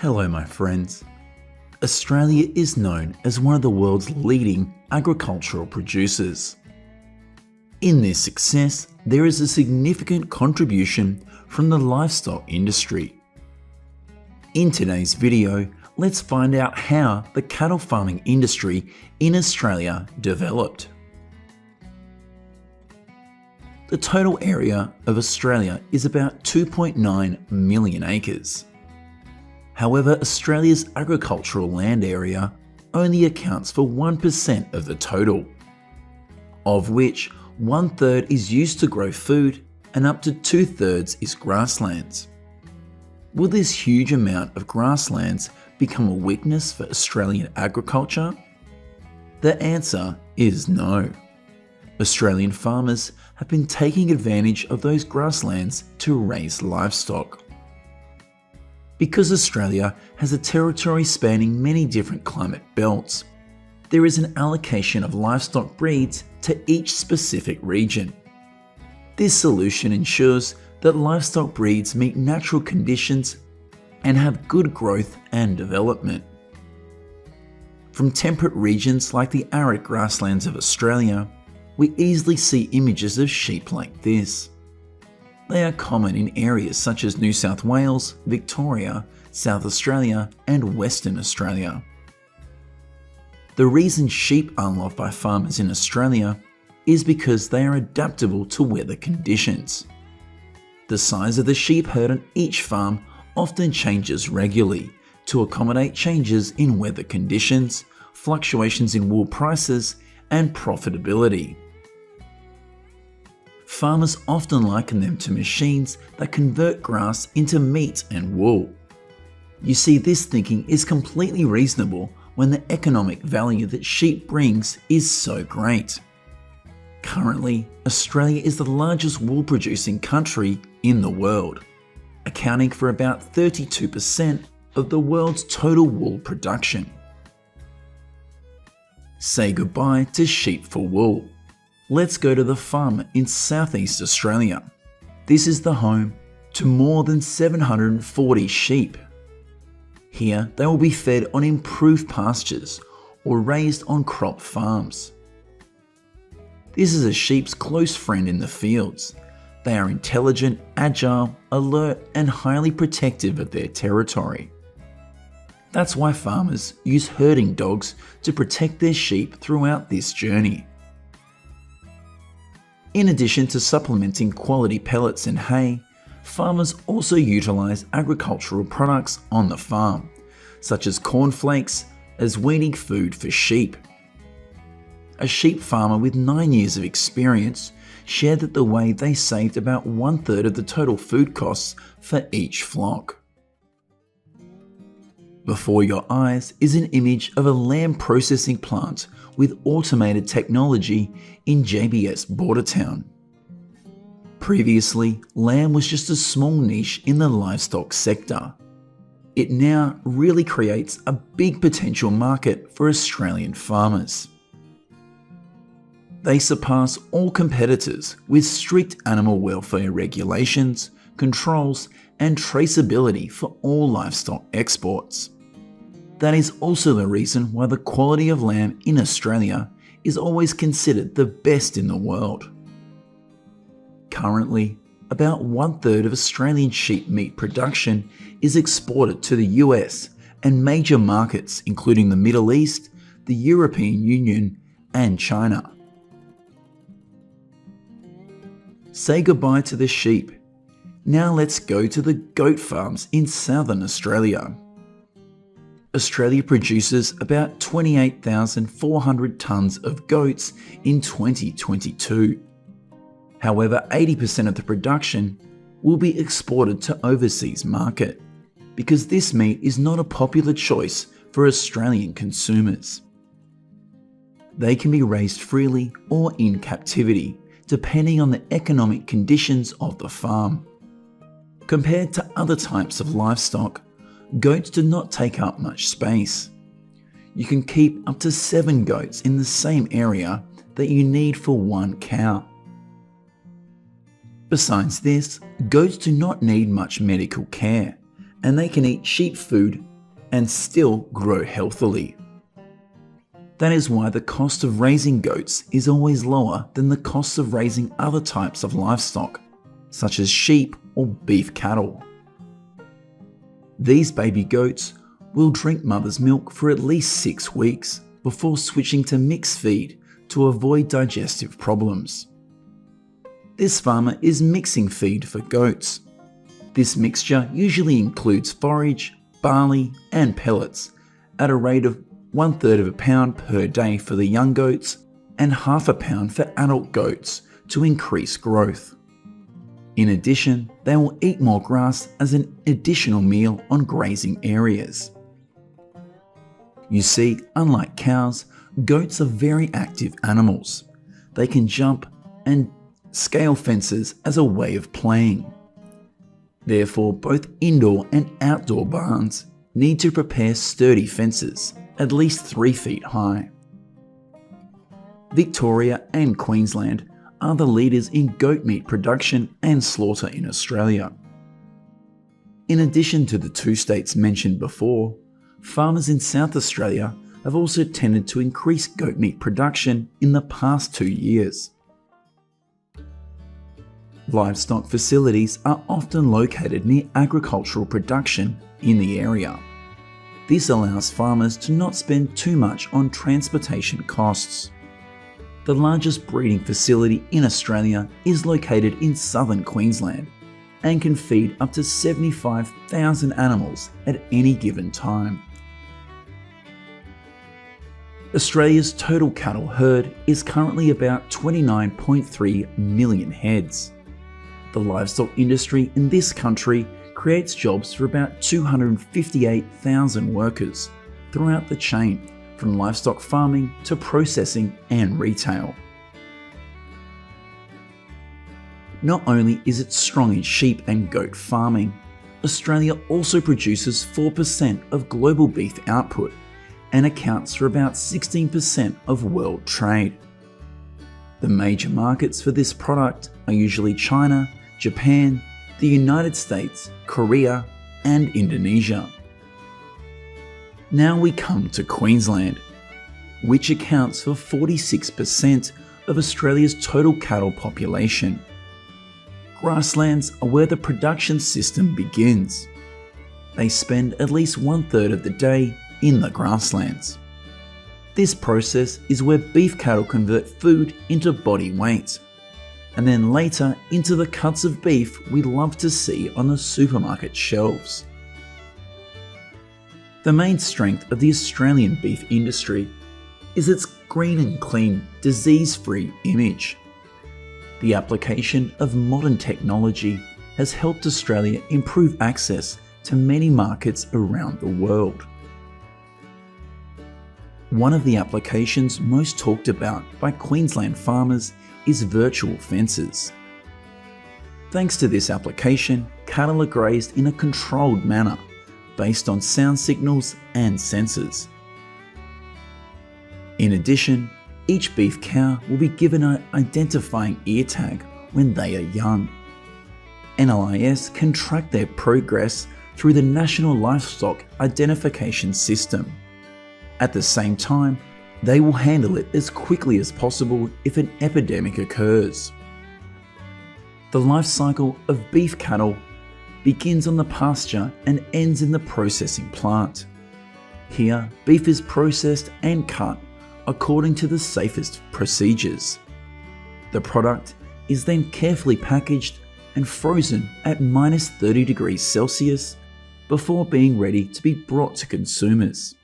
Hello my friends. Australia is known as one of the world's leading agricultural producers. In this success, there is a significant contribution from the livestock industry. In today's video, let's find out how the cattle farming industry in Australia developed. The total area of Australia is about 2.9 million acres. However, Australia's agricultural land area only accounts for 1% of the total, of which 1/3 is used to grow food and up to 2/3 is grasslands. Will this huge amount of grasslands become a weakness for Australian agriculture? The answer is no. Australian farmers have been taking advantage of those grasslands to raise livestock. Because Australia has a territory spanning many different climate belts, there is an allocation of livestock breeds to each specific region. This solution ensures that livestock breeds meet natural conditions and have good growth and development. From temperate regions like the arid grasslands of Australia, we easily see images of sheep like this. They are common in areas such as New South Wales, Victoria, South Australia, and Western Australia. The reason sheep are loved by farmers in Australia is because they are adaptable to weather conditions. The size of the sheep herd on each farm often changes regularly to accommodate changes in weather conditions, fluctuations in wool prices, and profitability. Farmers often liken them to machines that convert grass into meat and wool. You see, this thinking is completely reasonable when the economic value that sheep brings is so great. Currently, Australia is the largest wool producing country in the world, accounting for about 32% of the world's total wool production. Say goodbye to sheep for wool. Let's go to the farm in Southeast Australia. This is the home to more than 740 sheep. Here they will be fed on improved pastures or raised on crop farms. This is a sheep's close friend in the fields. They are intelligent, agile, alert, and highly protective of their territory. That's why farmers use herding dogs to protect their sheep throughout this journey. In addition to supplementing quality pellets and hay, farmers also utilize agricultural products on the farm, such as cornflakes, as weaning food for sheep. A sheep farmer with 9 years of experience shared that the way they saved about 1/3 of the total food costs for each flock. Before your eyes is an image of a lamb processing plant with automated technology in JBS Bordertown. Previously, lamb was just a small niche in the livestock sector. It now really creates a big potential market for Australian farmers. They surpass all competitors with strict animal welfare regulations, controls, and traceability for all livestock exports. That is also the reason why the quality of lamb in Australia is always considered the best in the world. Currently, about 1/3 of Australian sheep meat production is exported to the US and major markets including the Middle East, the European Union, and China. Say goodbye to the sheep. Now let's go to the goat farms in Southern Australia. Australia produces about 28,400 tonnes of goats in 2022. However, 80% of the production will be exported to overseas market because this meat is not a popular choice for Australian consumers. They can be raised freely or in captivity, depending on the economic conditions of the farm. Compared to other types of livestock, goats do not take up much space. You can keep up to 7 goats in the same area that you need for 1 cow. Besides this, goats do not need much medical care, and they can eat sheep food and still grow healthily. That is why the cost of raising goats is always lower than the cost of raising other types of livestock, such as sheep or beef cattle. These baby goats will drink mother's milk for at least 6 weeks before switching to mixed feed to avoid digestive problems. This farmer is mixing feed for goats. This mixture usually includes forage, barley and pellets at a rate of 1/3 of a pound per day for the young goats and 1/2 a pound for adult goats to increase growth. In addition, they will eat more grass as an additional meal on grazing areas. You see, unlike cows, goats are very active animals. They can jump and scale fences as a way of playing. Therefore, both indoor and outdoor barns need to prepare sturdy fences, at least 3 feet high. Victoria and Queensland are the leaders in goat meat production and slaughter in Australia. In addition to the 2 states mentioned before, farmers in South Australia have also tended to increase goat meat production in the past 2 years. Livestock facilities are often located near agricultural production in the area. This allows farmers to not spend too much on transportation costs. The largest breeding facility in Australia is located in southern Queensland and can feed up to 75,000 animals at any given time. Australia's total cattle herd is currently about 29.3 million heads. The livestock industry in this country creates jobs for about 258,000 workers throughout the chain, from livestock farming to processing and retail. Not only is it strong in sheep and goat farming, Australia also produces 4% of global beef output and accounts for about 16% of world trade. The major markets for this product are usually China, Japan, the United States, Korea, and Indonesia. Now we come to Queensland, which accounts for 46% of Australia's total cattle population. Grasslands are where the production system begins. They spend at least 1/3 of the day in the grasslands. This process is where beef cattle convert food into body weight, and then later into the cuts of beef we love to see on the supermarket shelves. The main strength of the Australian beef industry is its green and clean, disease-free image. The application of modern technology has helped Australia improve access to many markets around the world. One of the applications most talked about by Queensland farmers is virtual fences. Thanks to this application, cattle are grazed in a controlled manner based on sound signals and sensors. In addition, each beef cow will be given an identifying ear tag when they are young. NLIS can track their progress through the National Livestock Identification System. At the same time, they will handle it as quickly as possible if an epidemic occurs. The life cycle of beef cattle begins on the pasture and ends in the processing plant. Here, beef is processed and cut according to the safest procedures. The product is then carefully packaged and frozen at -30 degrees Celsius before being ready to be brought to consumers.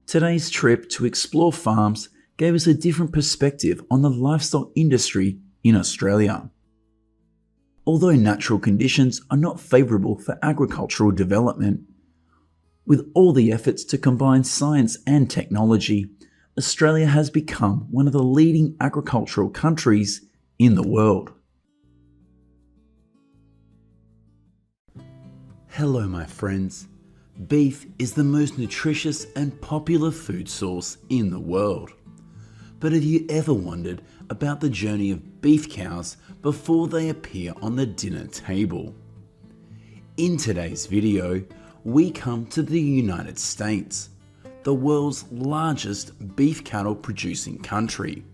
Today's trip to explore farms gave us a different perspective on the livestock industry in Australia. Although natural conditions are not favourable for agricultural development, with all the efforts to combine science and technology, Australia has become one of the leading agricultural countries in the world. Hello my friends. Beef is the most nutritious and popular food source in the world. But have you ever wondered about the journey of beef cows before they appear on the dinner table? In today's video, we come to the United States, the world's largest beef cattle producing country,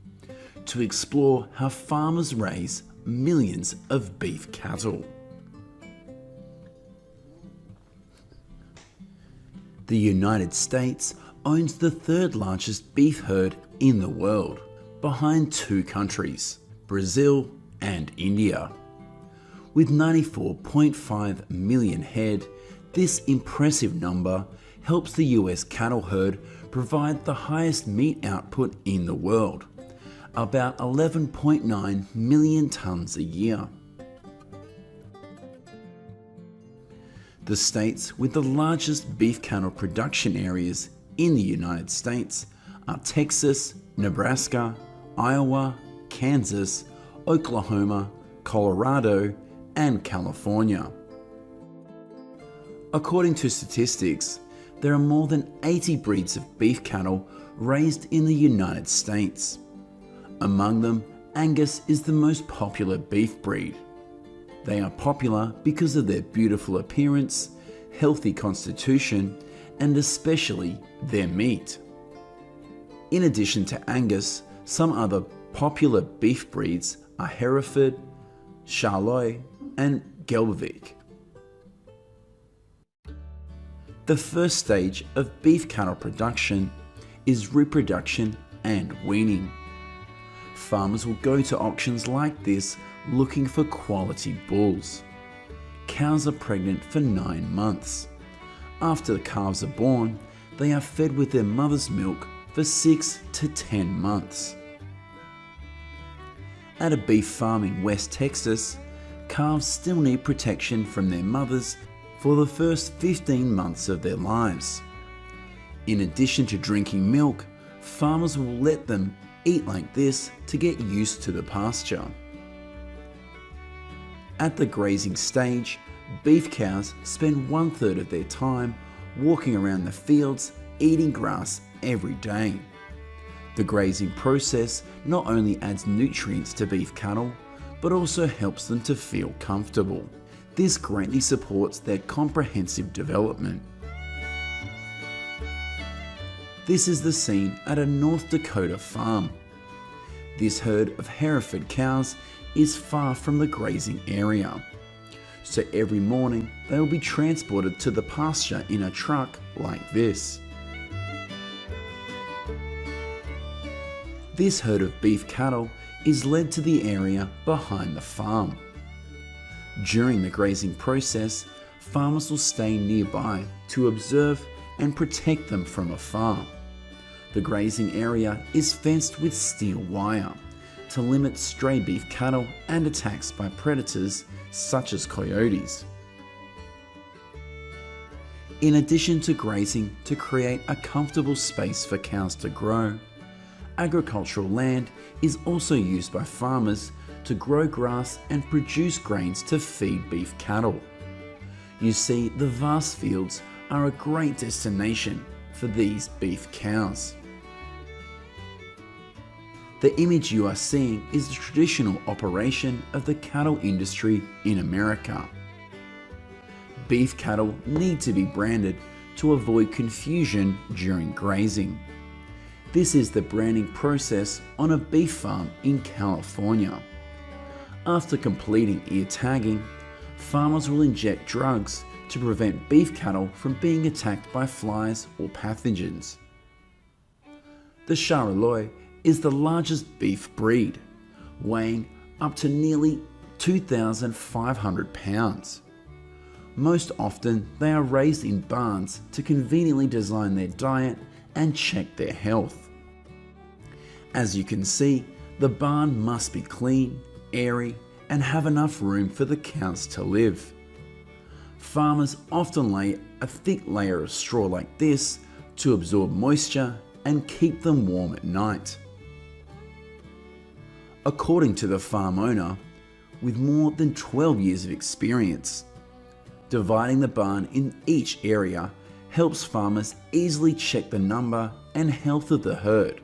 to explore how farmers raise millions of beef cattle. The United States owns the third largest beef herd in the world, behind two countries, Brazil and India. With 94.5 million head, this impressive number helps the US cattle herd provide the highest meat output in the world, about 11.9 million tonnes a year. The states with the largest beef cattle production areas in the United States are Texas, Nebraska, Iowa, Kansas, Oklahoma, Colorado, and California. According to statistics, there are more than 80 breeds of beef cattle raised in the United States. Among them, Angus is the most popular beef breed. They are popular because of their beautiful appearance, healthy constitution, and especially their meat. In addition to Angus, some other popular beef breeds are Hereford, Charolais, and Gelbvieh. The first stage of beef cattle production is reproduction and weaning. Farmers will go to auctions like this looking for quality bulls. Cows are pregnant for 9 months. After the calves are born, they are fed with their mother's milk for 6 to 10 months. At a beef farm in West Texas, calves still need protection from their mothers for the first 15 months of their lives. In addition to drinking milk, farmers will let them eat like this to get used to the pasture. At the grazing stage, beef cows spend 1/3 of their time walking around the fields eating grass every day. The grazing process not only adds nutrients to beef cattle, but also helps them to feel comfortable. This greatly supports their comprehensive development. This is the scene at a North Dakota farm. This herd of Hereford cows is far from the grazing area, so every morning they will be transported to the pasture in a truck like this. This herd of beef cattle is led to the area behind the farm. During the grazing process, farmers will stay nearby to observe and protect them from afar. The grazing area is fenced with steel wire to limit stray beef cattle and attacks by predators such as coyotes. In addition to grazing to create a comfortable space for cows to grow, agricultural land is also used by farmers to grow grass and produce grains to feed beef cattle. You see, the vast fields are a great destination for these beef cows. The image you are seeing is the traditional operation of the cattle industry in America. Beef cattle need to be branded to avoid confusion during grazing. This is the branding process on a beef farm in California. After completing ear tagging, farmers will inject drugs to prevent beef cattle from being attacked by flies or pathogens. The Charolais is the largest beef breed, weighing up to nearly 2,500 pounds. Most often, they are raised in barns to conveniently design their diet and check their health. As you can see, the barn must be clean, airy, and have enough room for the cows to live. Farmers often lay a thick layer of straw like this to absorb moisture and keep them warm at night. According to the farm owner, with more than 12 years of experience, dividing the barn in each area helps farmers easily check the number and health of the herd.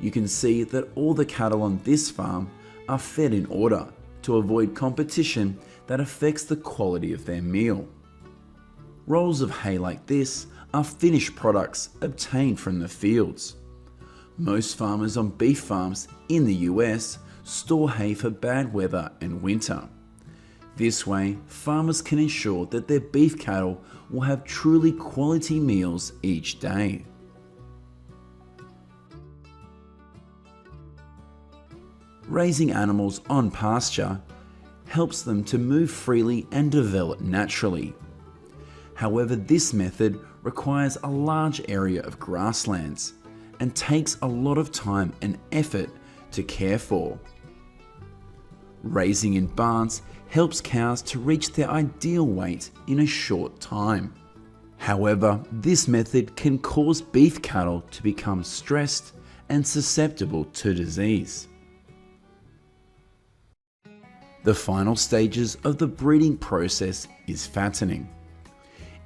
You can see that all the cattle on this farm are fed in order to avoid competition that affects the quality of their meal. Rolls of hay like this are finished products obtained from the fields. Most farmers on beef farms in the US store hay for bad weather and winter. This way, farmers can ensure that their beef cattle will have truly quality meals each day. Raising animals on pasture helps them to move freely and develop naturally. However, this method requires a large area of grasslands and takes a lot of time and effort to care for. Raising in barns helps cows to reach their ideal weight in a short time. However, this method can cause beef cattle to become stressed and susceptible to disease. The final stages of the breeding process is fattening.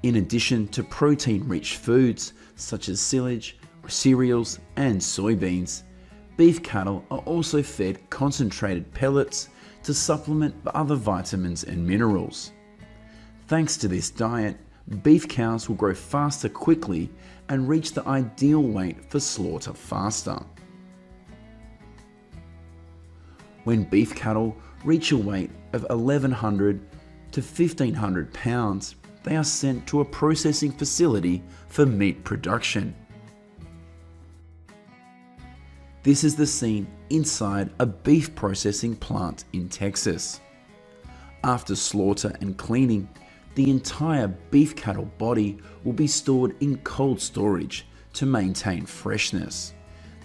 In addition to protein-rich foods such as silage, cereals, and soybeans, beef cattle are also fed concentrated pellets to supplement other vitamins and minerals. Thanks to this diet, beef cows will grow faster quickly and reach the ideal weight for slaughter faster. When beef cattle reach a weight of 1,100 to 1,500 pounds, they are sent to a processing facility for meat production. This is the scene inside a beef processing plant in Texas. After slaughter and cleaning, the entire beef cattle body will be stored in cold storage to maintain freshness.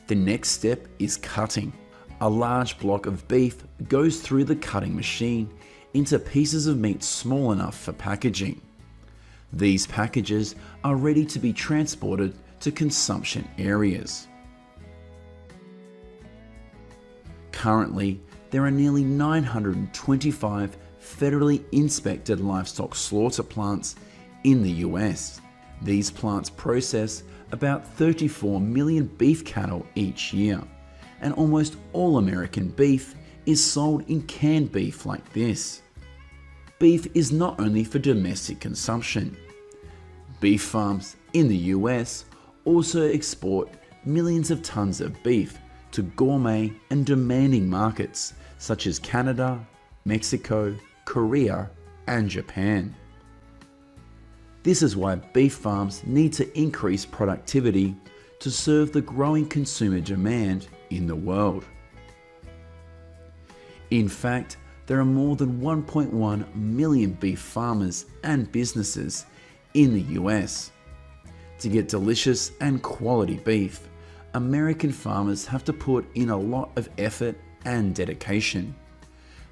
The next step is cutting. A large block of beef goes through the cutting machine into pieces of meat small enough for packaging. These packages are ready to be transported to consumption areas. Currently, there are nearly 925 federally inspected livestock slaughter plants in the US. These plants process about 34 million beef cattle each year, and almost all American beef is sold in canned beef like this. Beef is not only for domestic consumption. Beef farms in the US also export millions of tons of beef to gourmet and demanding markets such as Canada, Mexico, Korea, and Japan. This is why beef farms need to increase productivity to serve the growing consumer demand in the world. In fact, there are more than 1.1 million beef farmers and businesses in the US. To get delicious and quality beef, American farmers have to put in a lot of effort and dedication.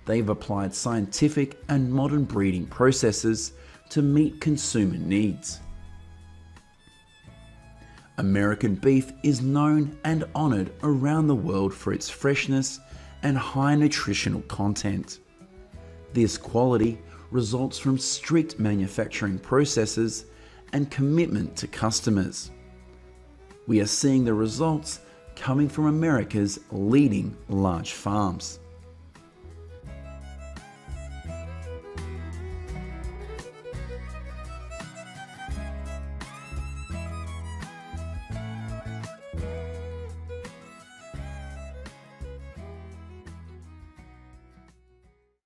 They've applied scientific and modern breeding processes to meet consumer needs. American beef is known and honored around the world for its freshness and high nutritional content. This quality results from strict manufacturing processes and commitment to customers. We are seeing the results coming from America's leading large farms.